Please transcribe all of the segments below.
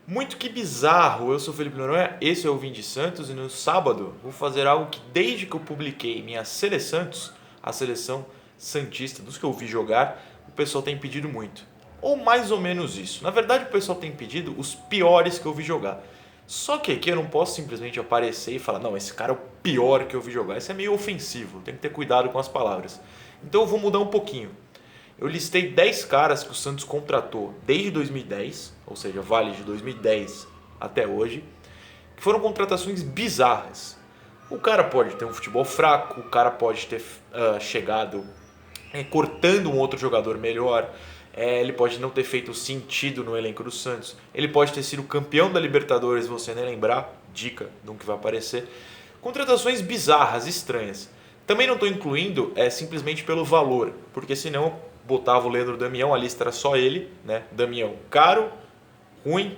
Muito que bizarro, eu sou Felipe Noronha, esse é o Vim de Santos e no sábado vou fazer algo que desde que eu publiquei minha Sele Santos, a seleção santista, dos que eu vi jogar, o pessoal tem pedido muito. Ou mais ou menos isso. Na verdade o pessoal tem pedido os piores que eu vi jogar. Só que aqui eu não posso simplesmente aparecer e falar, não, esse cara é o pior que eu vi jogar. Isso é meio ofensivo, tem que ter cuidado com as palavras. Então eu vou mudar um pouquinho. Eu listei 10 caras que o Santos contratou desde 2010, ou seja, vale de 2010 até hoje, que foram contratações bizarras. O cara pode ter um futebol fraco, o cara pode ter chegado cortando um outro jogador melhor, ele pode não ter feito sentido no elenco do Santos, ele pode ter sido campeão da Libertadores, você nem lembrar, dica, nunca vai aparecer. Contratações bizarras, estranhas. Também não estou incluindo simplesmente pelo valor, porque senão botava o Leandro Damião, a lista era só ele, né? Damião caro, ruim,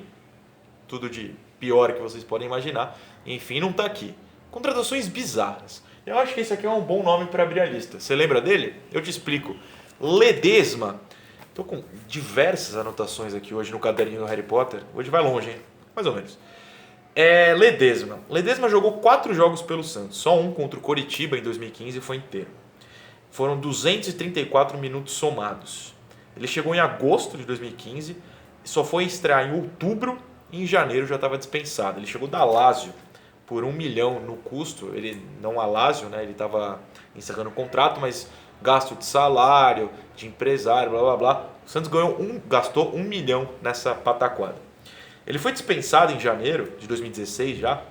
tudo de pior que vocês podem imaginar. Enfim, não está aqui. Contratações bizarras. Eu acho que esse aqui é um bom nome para abrir a lista. Você lembra dele? Eu te explico. Ledesma. Estou com diversas anotações aqui hoje no caderninho do Harry Potter. Hoje vai longe, hein? Mais ou menos. Ledesma. Ledesma jogou 4 jogos pelo Santos. Só um contra o Coritiba em 2015 foi inteiro. Foram 234 minutos somados. Ele chegou em agosto de 2015, só foi estrear em outubro e em janeiro já estava dispensado. Ele chegou da Lazio por 1 milhão no custo, ele não a Lazio, né? Ele estava encerrando o contrato, mas gasto de salário, de empresário, blá blá blá. O Santos gastou 1 milhão nessa pataquada. Ele foi dispensado em janeiro de 2016 já,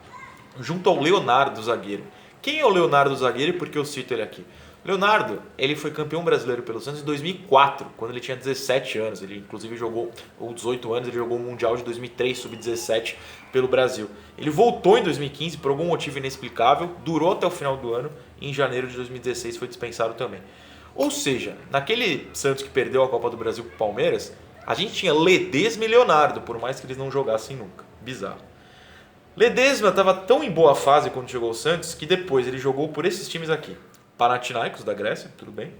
junto ao Leonardo, zagueiro. Quem é o Leonardo, zagueiro, e por que eu cito ele aqui? Leonardo, ele foi campeão brasileiro pelo Santos em 2004, quando ele tinha 17 anos. Ele inclusive jogou, ou 18 anos, ele jogou o Mundial de 2003, sub-17, pelo Brasil. Ele voltou em 2015 por algum motivo inexplicável, durou até o final do ano e em janeiro de 2016 foi dispensado também. Ou seja, naquele Santos que perdeu a Copa do Brasil com o Palmeiras, a gente tinha Ledesma e Leonardo, por mais que eles não jogassem nunca. Bizarro. Ledesma estava tão em boa fase quando chegou ao Santos que depois ele jogou por esses times aqui. Panathinaikos da Grécia, tudo bem.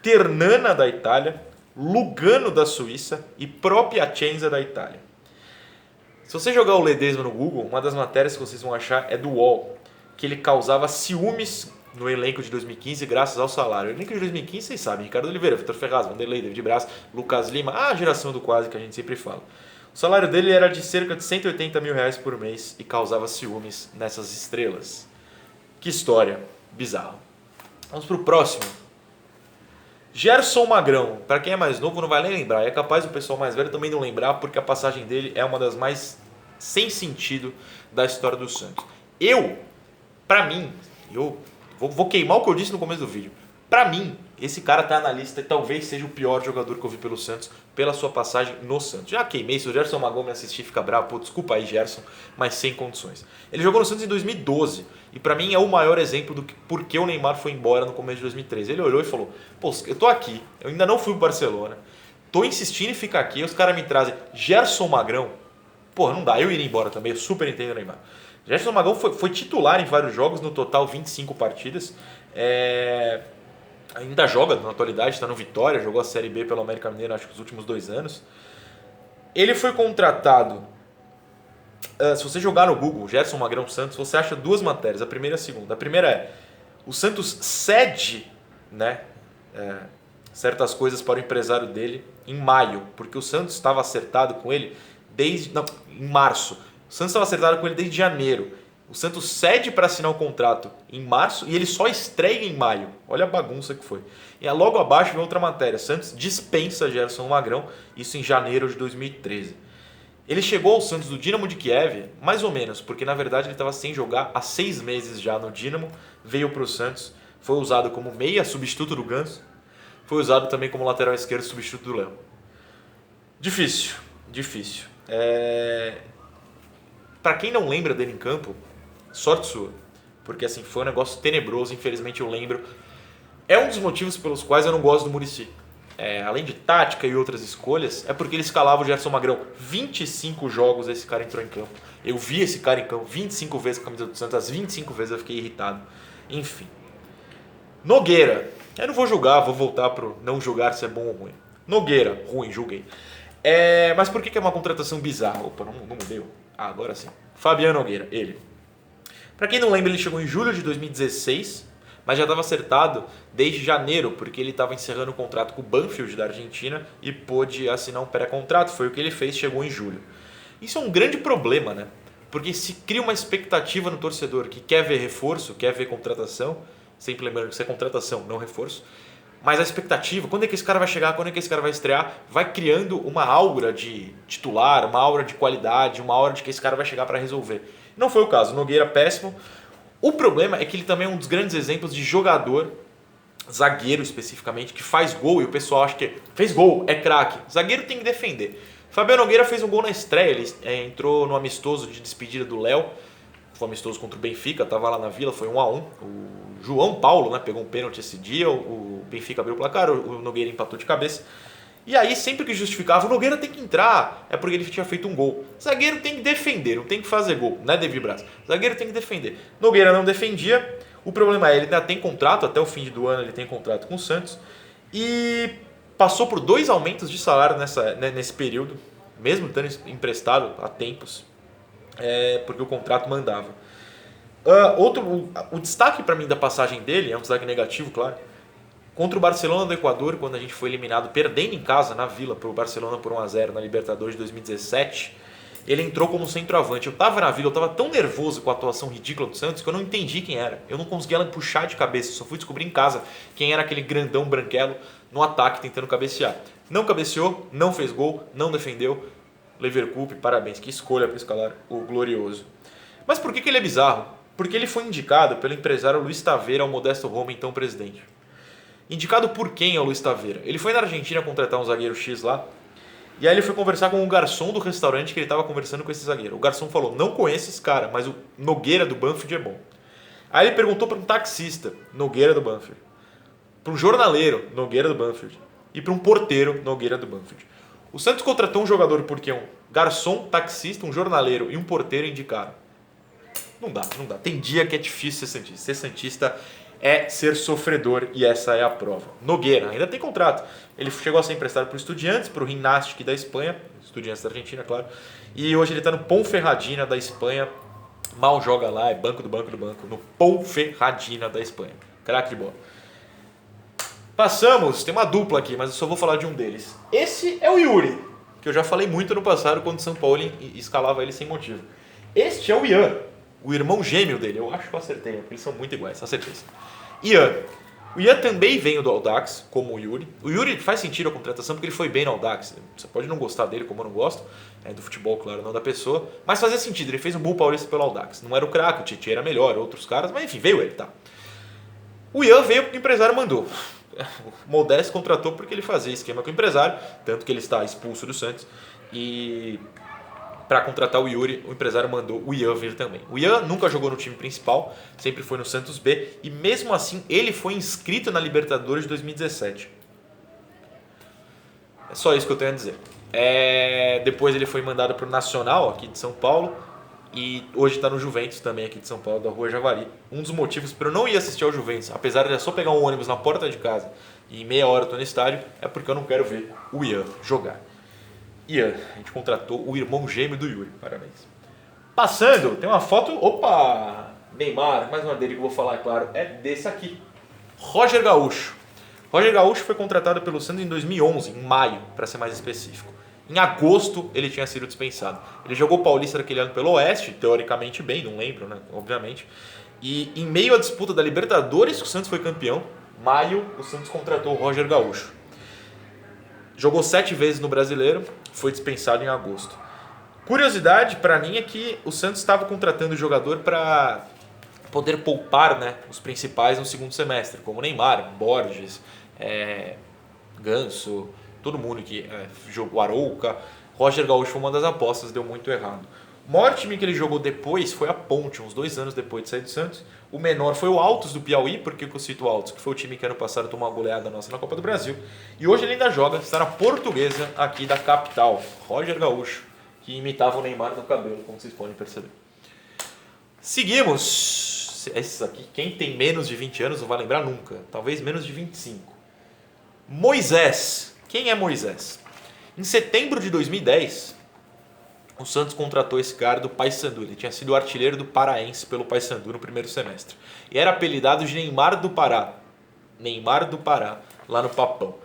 Ternana da Itália, Lugano da Suíça e Piacenza da Itália. Se você jogar o Ledesma no Google, uma das matérias que vocês vão achar é do UOL, que ele causava ciúmes no elenco de 2015 graças ao salário. O elenco de 2015, vocês sabem, Ricardo Oliveira, Vitor Ferraz, Vanderlei, David Braz, Lucas Lima, a geração do quase que a gente sempre fala. O salário dele era de cerca de 180 mil reais por mês e causava ciúmes nessas estrelas. Que história bizarra. Vamos pro próximo. Gerson Magrão. Para quem é mais novo não vai nem lembrar. É capaz o pessoal mais velho também não lembrar, porque a passagem dele é uma das mais sem sentido da história do Santos. Pra mim, eu vou queimar o que eu disse no começo do vídeo. Pra mim, esse cara tá na lista e talvez seja o pior jogador que eu vi pelo Santos, pela sua passagem no Santos. Já queimei, se o Gerson Magrão me assistir fica bravo, pô, desculpa aí Gerson, mas sem condições. Ele jogou no Santos em 2012 e pra mim é o maior exemplo do que por que o Neymar foi embora no começo de 2013. Ele olhou e falou, pô, eu tô aqui, eu ainda não fui pro Barcelona, tô insistindo em ficar aqui, os caras me trazem Gerson Magrão, pô, não dá, eu iria embora também, eu super entendo o Neymar. Gerson Magrão foi titular em vários jogos, no total 25 partidas, ainda joga na atualidade, está no Vitória, jogou a Série B pelo América Mineiro, acho que os últimos 2 anos. Ele foi contratado, se você jogar no Google, Gerson Magrão Santos, você acha 2 matérias, a primeira e a segunda. A primeira é, o Santos cede, né, certas coisas para o empresário dele em maio, porque o Santos estava acertado com ele em março. O Santos estava acertado com ele desde janeiro. O Santos cede para assinar o contrato em março e ele só estreia em maio. Olha a bagunça que foi. E logo abaixo vem outra matéria. Santos dispensa Gerson Magrão, isso em janeiro de 2013. Ele chegou ao Santos do Dinamo de Kiev, mais ou menos, porque na verdade ele estava sem jogar há 6 meses já no Dinamo. Veio para o Santos, foi usado como meia, substituto do Ganso. Foi usado também como lateral esquerdo, substituto do Léo. Difícil. Para quem não lembra dele em campo, sorte sua, porque assim, foi um negócio tenebroso, infelizmente eu lembro. É um dos motivos pelos quais eu não gosto do Muricy. Além de tática e outras escolhas, é porque ele escalava o Gerson Magrão. 25 jogos esse cara entrou em campo. Eu vi esse cara em campo 25 vezes com a camisa do Santos, as 25 vezes eu fiquei irritado. Enfim. Nogueira. Eu não vou julgar, vou voltar pro não julgar se é bom ou ruim. Nogueira, ruim, julguei. Mas por que é uma contratação bizarra? Opa, não mudei. Agora sim. Fabiano Nogueira, ele. Para quem não lembra, ele chegou em julho de 2016, mas já estava acertado desde janeiro, porque ele estava encerrando o contrato com o Banfield da Argentina e pôde assinar um pré-contrato. Foi o que ele fez, chegou em julho. Isso é um grande problema, né? Porque se cria uma expectativa no torcedor que quer ver reforço, quer ver contratação, sempre lembrando que isso é contratação, não reforço. Mas a expectativa, quando é que esse cara vai chegar, quando é que esse cara vai estrear, vai criando uma aura de titular, uma aura de qualidade, uma aura de que esse cara vai chegar para resolver. Não foi o caso, Nogueira péssimo. O problema é que ele também é um dos grandes exemplos de jogador, zagueiro especificamente, que faz gol e o pessoal acha que fez gol, é craque. Zagueiro tem que defender. Fabiano Nogueira fez um gol na estreia, ele entrou no amistoso de despedida do Léo, foi um amistoso contra o Benfica, estava lá na Vila, foi 1-1. O João Paulo, né, pegou um pênalti esse dia, o Benfica abriu o placar, o Nogueira empatou de cabeça. E aí, sempre que justificava, o Nogueira tem que entrar, é porque ele tinha feito um gol. Zagueiro tem que defender, não tem que fazer gol, né, David Braz? Zagueiro tem que defender. Nogueira não defendia, o problema é ele ainda tem contrato, até o fim do ano ele tem contrato com o Santos, e passou por 2 aumentos de salário nesse período, mesmo estando emprestado há tempos, porque o contrato mandava. O destaque para mim da passagem dele, é um destaque negativo, claro, contra o Barcelona do Equador, quando a gente foi eliminado, perdendo em casa na Vila para o Barcelona por 1-0 na Libertadores de 2017, ele entrou como centroavante. Eu estava na Vila, eu estava tão nervoso com a atuação ridícula do Santos que eu não entendi quem era. Eu não conseguia puxar de cabeça, só fui descobrir em casa quem era aquele grandão branquelo no ataque tentando cabecear. Não cabeceou, não fez gol, não defendeu. Leverkusen, parabéns, que escolha para escalar o glorioso. Mas por que ele é bizarro? Porque ele foi indicado pelo empresário Luiz Taveira ao Modesto Roma, então presidente. Indicado por quem é o Luiz Taveira? Ele foi na Argentina contratar um zagueiro X lá, e aí ele foi conversar com o garçom do restaurante que ele estava conversando com esse zagueiro. O garçom falou, não conheço esse cara, mas o Nogueira do Banfield é bom. Aí ele perguntou para um taxista, Nogueira do Banfield, para um jornaleiro, Nogueira do Banfield, e para um porteiro, Nogueira do Banfield. O Santos contratou um jogador porque um garçom, taxista, um jornaleiro e um porteiro indicaram. Não dá. Tem dia que é difícil ser santista. Ser santista é ser sofredor e essa é a prova. Nogueira ainda tem contrato. Ele chegou a ser emprestado para o Estudiantes, para o Gimnàstic da Espanha, Estudiantes da Argentina, claro. E hoje ele está no Ponferradina da Espanha. Mal joga lá, é banco do banco. No Ponferradina da Espanha. Craque de bola. Passamos, tem uma dupla aqui, mas eu só vou falar de um deles. Esse é o Yuri, que eu já falei muito no passado quando o São Paulo escalava ele sem motivo. Este é o Ian, o irmão gêmeo dele. Eu acho que eu acertei, porque eles são muito iguais, acertei. Ian. O Ian também veio do Audax, como o Yuri. O Yuri faz sentido a contratação porque ele foi bem no Audax. Você pode não gostar dele, como eu não gosto, do futebol, claro, não da pessoa, mas fazia sentido, ele fez um bom paulista pelo Audax. Não era o craque, o Tietchan era melhor, outros caras, mas enfim, veio ele, tá. O Ian veio porque o empresário mandou. O Modesto contratou porque ele fazia esquema com o empresário, tanto que ele está expulso do Santos. E para contratar o Yuri, o empresário mandou o Ian vir também. O Ian nunca jogou no time principal, sempre foi no Santos B, e mesmo assim ele foi inscrito na Libertadores de 2017. É só isso que eu tenho a dizer. Depois ele foi mandado para o Nacional, aqui de São Paulo, e hoje está no Juventus também, aqui de São Paulo, da Rua Javari. Um dos motivos para eu não ir assistir ao Juventus, apesar de eu só pegar um ônibus na porta de casa e em meia hora eu estou no estádio, é porque eu não quero ver o Ian jogar. Ian, a gente contratou o irmão gêmeo do Yuri, parabéns. Passando, tem uma foto, opa, Neymar, mais uma dele que eu vou falar, é claro, é desse aqui, Roger Gaúcho. Roger Gaúcho foi contratado pelo Santos em 2011, em maio, para ser mais específico. Em agosto ele tinha sido dispensado. Ele jogou Paulista daquele ano pelo Oeste, teoricamente bem, não lembro, né? Obviamente. E em meio à disputa da Libertadores, que o Santos foi campeão, maio, o Santos contratou o Roger Gaúcho. Jogou 7 vezes no Brasileiro, foi dispensado em agosto. Curiosidade para mim é que o Santos estava contratando o jogador para poder poupar, né, os principais no segundo semestre, como Neymar, Borges, Ganso, todo mundo que jogou Arouca. Roger Gaúcho foi uma das apostas, deu muito errado. O maior time que ele jogou depois foi a Ponte, uns 2 anos depois de sair do Santos. O menor foi o Altos do Piauí, porque eu cito o Altos, que foi o time que ano passado tomou uma goleada nossa na Copa do Brasil. E hoje ele ainda joga, está na Portuguesa aqui da capital. Roger Gaúcho, que imitava o Neymar no cabelo, como vocês podem perceber. Seguimos. Esses aqui, quem tem menos de 20 anos não vai lembrar nunca, talvez menos de 25. Moisés. Quem é Moisés? Em setembro de 2010, o Santos contratou esse cara do Paysandu. Ele tinha sido o artilheiro do Paraense pelo Paysandu no primeiro semestre. E era apelidado de Neymar do Pará. Neymar do Pará, lá no Papão.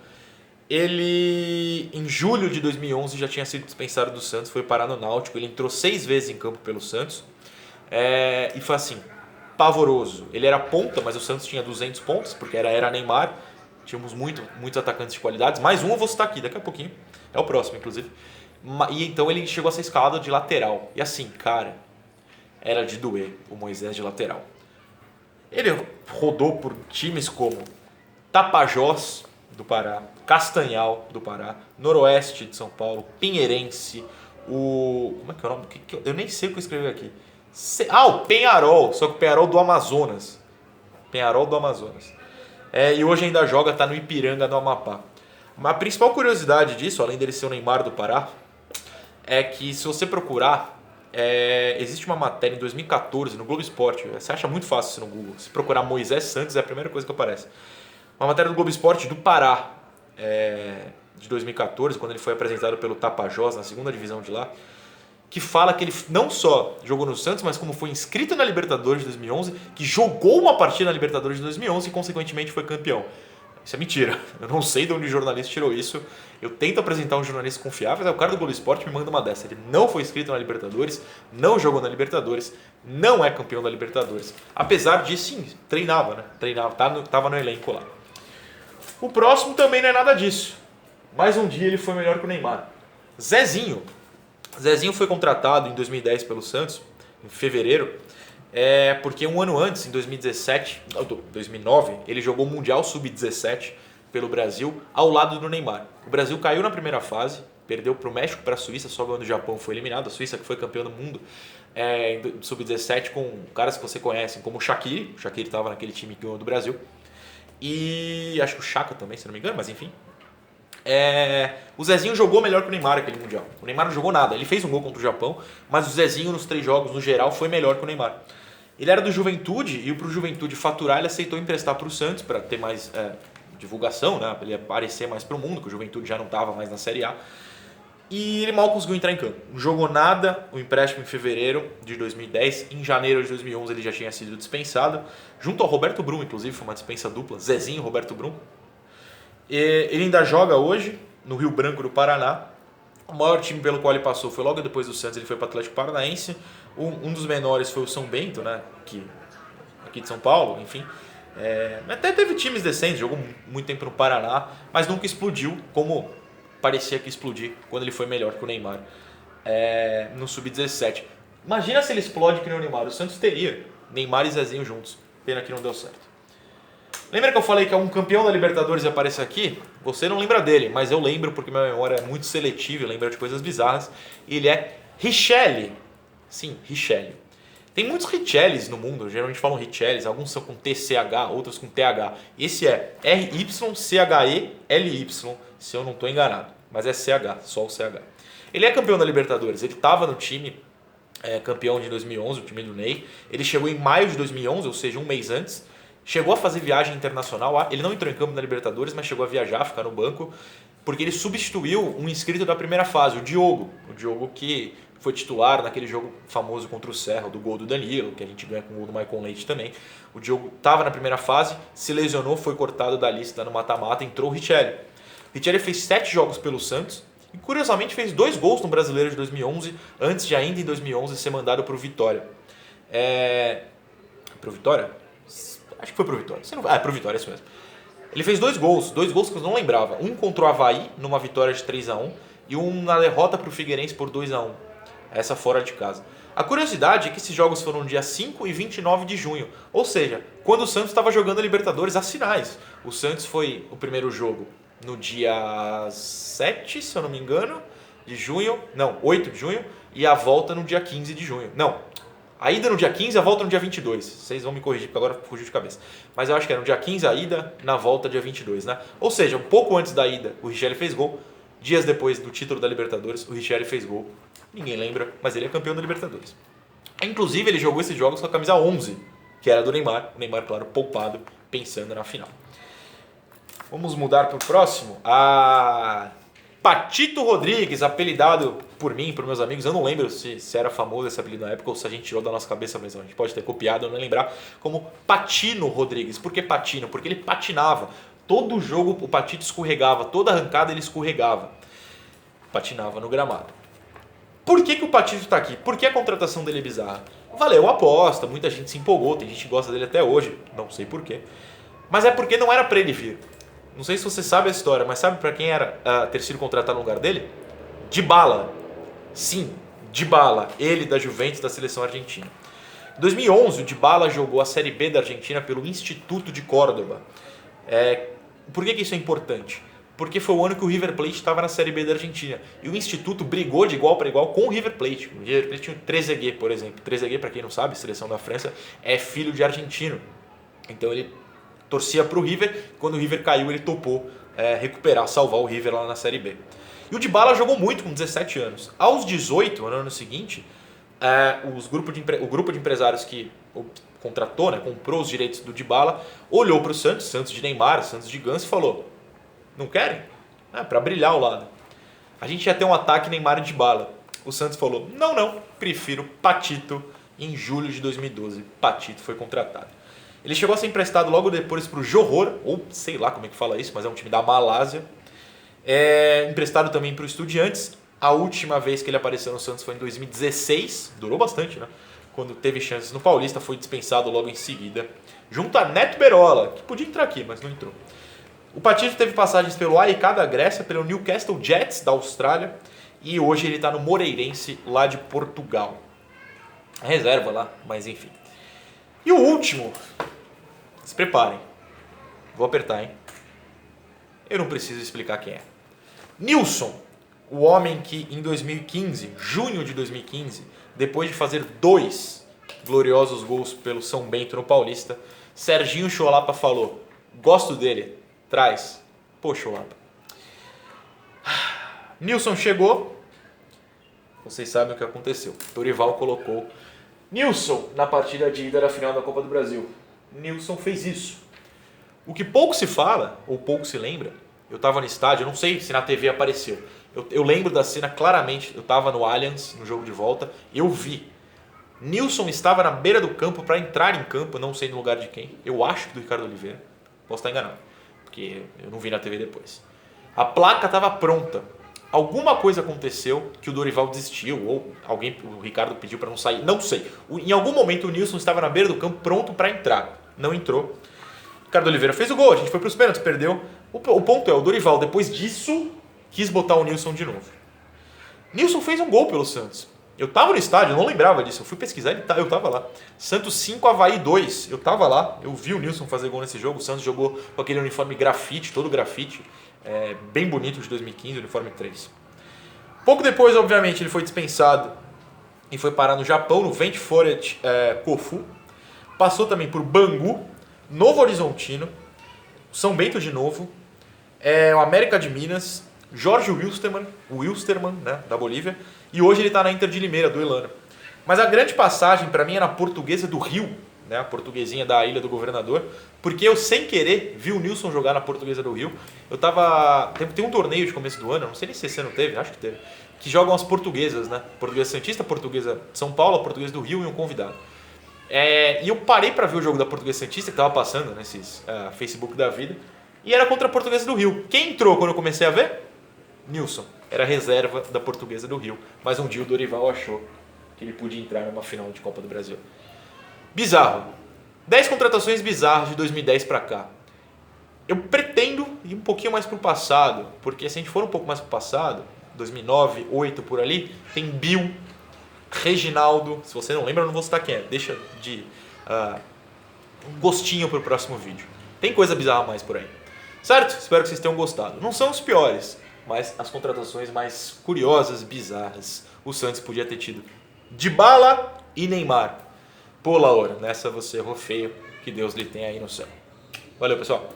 Ele, em julho de 2011, já tinha sido dispensado do Santos, foi parar no Náutico. Ele entrou 6 vezes em campo pelo Santos. E foi assim, pavoroso. Ele era ponta, mas o Santos tinha 200 pontos, porque era Neymar. Tínhamos muitos atacantes de qualidades. Mais um eu vou citar aqui daqui a pouquinho. É o próximo, inclusive. E então ele chegou a ser escalado de lateral. E assim, cara, era de doer o Moisés de lateral. Ele rodou por times como Tapajós do Pará, Castanhal do Pará, Noroeste de São Paulo, Pinheirense, como é que é o nome? Eu nem sei o que eu escrevi aqui. O Penharol, só que o Penharol do Amazonas. Penharol do Amazonas. E hoje ainda joga, tá no Ipiranga, no Amapá. Mas a principal curiosidade disso, além dele ser o Neymar do Pará, é que se você procurar, existe uma matéria em 2014 no Globo Esporte. Você acha muito fácil isso no Google. Se procurar Moisés Santos é a primeira coisa que aparece. Uma matéria do Globo Esporte do Pará, de 2014, quando ele foi apresentado pelo Tapajós, na segunda divisão de lá, que fala que ele não só jogou no Santos, mas como foi inscrito na Libertadores de 2011, que jogou uma partida na Libertadores de 2011 e consequentemente foi campeão. Isso é mentira. Eu não sei de onde o jornalista tirou isso. Eu tento apresentar um jornalista confiável, o cara do Globo Esporte me manda uma dessa. Ele não foi inscrito na Libertadores, não jogou na Libertadores, não é campeão da Libertadores. Apesar de, sim, treinava, né? Tava no elenco lá. O próximo também não é nada disso. Mais um dia ele foi melhor que o Neymar. Zezinho. Zezinho foi contratado em 2010 pelo Santos, em fevereiro, porque um ano antes, em 2009, ele jogou o Mundial Sub-17 pelo Brasil, ao lado do Neymar. O Brasil caiu na primeira fase, perdeu para o México, para a Suíça, só quando o Japão foi eliminado. A Suíça que foi campeã do mundo Sub-17 com caras que você conhece, como o Shaqiri. O Shaqiri estava naquele time que ganhou do Brasil. E acho que o Chaka também, se não me engano, mas enfim. O Zezinho jogou melhor que o Neymar aquele Mundial. O Neymar não jogou nada. Ele fez um gol contra o Japão, mas o Zezinho nos 3 jogos, no geral, foi melhor que o Neymar. Ele era do Juventude e para o Juventude faturar, ele aceitou emprestar para o Santos para ter mais divulgação, né? Para ele aparecer mais para o mundo, que o Juventude já não estava mais na Série A. E ele mal conseguiu entrar em campo. Não jogou nada, o empréstimo em fevereiro de 2010. Em janeiro de 2011 ele já tinha sido dispensado, junto ao Roberto Brum, inclusive, foi uma dispensa dupla, Zezinho e Roberto Brum. Ele ainda joga hoje no Rio Branco do Paraná. O maior time pelo qual ele passou foi logo depois do Santos, ele foi para o Atlético Paranaense. Um dos menores foi o São Bento, né, aqui de São Paulo, enfim. Até teve times decentes, jogou muito tempo no Paraná, mas nunca explodiu como parecia que explodir quando ele foi melhor que o Neymar no Sub-17. Imagina se ele explode que nem o Neymar. O Santos teria Neymar e Zezinho juntos. Pena que não deu certo. Lembra que eu falei que um campeão da Libertadores aparece aqui? Você não lembra dele, mas eu lembro porque minha memória é muito seletiva, eu lembro de coisas bizarras. Ele é Richelli. Sim, Richelli. Tem muitos Richellis no mundo, geralmente falam Richellis, alguns são com TCH, outros com TH. Esse é RYCHELY, se eu não estou enganado, mas é CH, só o CH. Ele é campeão da Libertadores, ele estava no time campeão de 2011, o time do Ney. Ele chegou em maio de 2011, ou seja, um mês antes. Chegou a fazer viagem internacional, ele não entrou em campo na Libertadores, mas chegou a viajar, ficar no banco, porque ele substituiu um inscrito da primeira fase, o Diogo que foi titular naquele jogo famoso contra o Cerro, do gol do Danilo, que a gente ganha com o gol do Maicon Leite também. O Diogo estava na primeira fase, se lesionou, foi cortado da lista no mata-mata, entrou o Richelli. O Richelli fez 7 jogos pelo Santos e curiosamente fez 2 gols no Brasileiro de 2011, antes de ainda em 2011 ser mandado para o Vitória. Para o Vitória? Acho que foi pro Vitória. Pro Vitória, é isso mesmo. Ele fez 2 gols que eu não lembrava. Um contra o Avaí, numa vitória de 3-1, e um na derrota pro Figueirense por 2-1. Essa fora de casa. A curiosidade é que esses jogos foram no dia 5 e 29 de junho. Ou seja, quando o Santos estava jogando a Libertadores, as finais. O Santos foi o primeiro jogo no dia 7, se eu não me engano, de junho. Não, 8 de junho. E a volta no dia 15 de junho. Não. A ida no dia 15, a volta no dia 22. Vocês vão me corrigir, porque agora fugiu de cabeça. Mas eu acho que era no dia 15 a ida, na volta dia 22, né? Ou seja, um pouco antes da ida, o Richelli fez gol. Dias depois do título da Libertadores, o Richelli fez gol. Ninguém lembra, mas ele é campeão da Libertadores. Inclusive, ele jogou esses jogos com a camisa 11, que era do Neymar. O Neymar, claro, poupado, pensando na final. Vamos mudar para o próximo. Patito Rodrigues, apelidado por mim, por meus amigos, eu não lembro se era famoso esse apelido na época ou se a gente tirou da nossa cabeça mesmo, a gente pode ter copiado, eu não lembrar, como Patino Rodrigues. Por que Patino? Porque ele patinava. Todo jogo o Patito escorregava, toda arrancada ele escorregava. Patinava no gramado. Por que o Patito está aqui? Por que a contratação dele é bizarra? Valeu a aposta, muita gente se empolgou, tem gente que gosta dele até hoje, não sei porquê. Mas é porque não era para ele vir. Não sei se você sabe a história, mas sabe para quem era ter sido contratado no lugar dele? Dybala. Sim, Dybala, ele da Juventus, da seleção argentina. Em 2011, o Dybala jogou a Série B da Argentina pelo Instituto de Córdoba. Por que isso é importante? Porque foi o ano que o River Plate estava na Série B da Argentina. E o Instituto brigou de igual para igual com o River Plate. O River Plate tinha o Trezeguet, por exemplo. Trezeguet, para quem não sabe, seleção da França, é filho de argentino. Então ele torcia para o River. Quando o River caiu, ele topou recuperar, salvar o River lá na Série B. E o Dybala jogou muito com 17 anos. Aos 18, no ano seguinte, o grupo de empresários que contratou, comprou os direitos do Dybala, olhou para o Santos de Neymar, Santos de Ganso e falou: não querem? Para brilhar ao lado. A gente ia ter um ataque Neymar e Dybala. O Santos falou: não, prefiro Patito. Em julho de 2012, Patito foi contratado. Ele chegou a ser emprestado logo depois para o Johor, ou sei lá como é que fala isso, mas é um time da Malásia. Emprestado também para o Estudiantes. A última vez que ele apareceu no Santos foi em 2016, durou bastante, né? Quando teve chances no Paulista, foi dispensado logo em seguida, junto a Neto Berola, que podia entrar aqui, mas não entrou. O Patito teve passagens pelo AEK da Grécia, pelo Newcastle Jets da Austrália, e hoje ele está no Moreirense, lá de Portugal. Reserva lá, mas enfim. E o último, se preparem, vou apertar, hein? Eu não preciso explicar quem é. Nilson, o homem que em 2015, junho de 2015, depois de fazer 2 gloriosos gols pelo São Bento no Paulista, Serginho Chulapa falou: gosto dele, traz. Pô, Chulapa. Nilson chegou, vocês sabem o que aconteceu. Dorival colocou Nilson na partida de ida da final da Copa do Brasil. Nilson fez isso. O que pouco se fala, ou pouco se lembra, eu estava no estádio, eu não sei se na TV apareceu. Eu lembro da cena claramente, eu estava no Allianz, no jogo de volta, eu vi. Nilson estava na beira do campo para entrar em campo, não sei no lugar de quem. Eu acho que do Ricardo Oliveira, posso estar enganado, porque eu não vi na TV depois. A placa estava pronta. Alguma coisa aconteceu que o Dorival desistiu, ou o Ricardo pediu para não sair, não sei. Em algum momento o Nilson estava na beira do campo pronto para entrar, não entrou. Ricardo Oliveira fez o gol, a gente foi para os pênaltis, perdeu. O ponto é, o Dorival depois disso quis botar o Nilson de novo. Nilson fez um gol pelo Santos. Eu estava no estádio, eu não lembrava disso, eu fui pesquisar, eu estava lá. Santos 5, Avaí 2, eu estava lá, eu vi o Nilson fazer gol nesse jogo. O Santos jogou com aquele uniforme grafite, todo grafite, bem bonito, de 2015, uniforme 3. Pouco depois, obviamente, ele foi dispensado e foi parar no Japão, no Ventforet Kofu. Passou também por Bangu, Novo Horizontino, São Bento de novo, o América de Minas, Jorge Wilstermann, né, da Bolívia, e hoje ele está na Inter de Limeira, do Elano. Mas a grande passagem para mim é na Portuguesa do Rio, né, a portuguesinha da Ilha do Governador, porque eu, sem querer, vi o Nilson jogar na Portuguesa do Rio. Eu tava... Tem um torneio de começo do ano, não sei nem se esse ano teve, acho que teve, que jogam as portuguesas, né? Portuguesa Santista, Portuguesa de São Paulo, a Portuguesa do Rio e um convidado. E eu parei para ver o jogo da Portuguesa Santista, que estava passando nesses Facebook da vida, e era contra a Portuguesa do Rio. Quem entrou quando eu comecei a ver? Nilson. Era reserva da Portuguesa do Rio. Mas um dia o Dorival achou que ele podia entrar numa final de Copa do Brasil. Bizarro. 10 contratações bizarras de 2010 para cá. Eu pretendo ir um pouquinho mais para o passado, porque se a gente for um pouco mais para o passado, 2009, 2008 por ali, tem Bill, Reginaldo. Se você não lembra, eu não vou citar quem é. Deixa de um gostinho para o próximo vídeo. Tem coisa bizarra mais por aí. Certo? Espero que vocês tenham gostado. Não são os piores, mas as contratações mais curiosas, bizarras. O Santos podia ter tido Dybala e Neymar. Pô, Laura, nessa você errou feio. Que Deus lhe tenha aí no céu. Valeu, pessoal.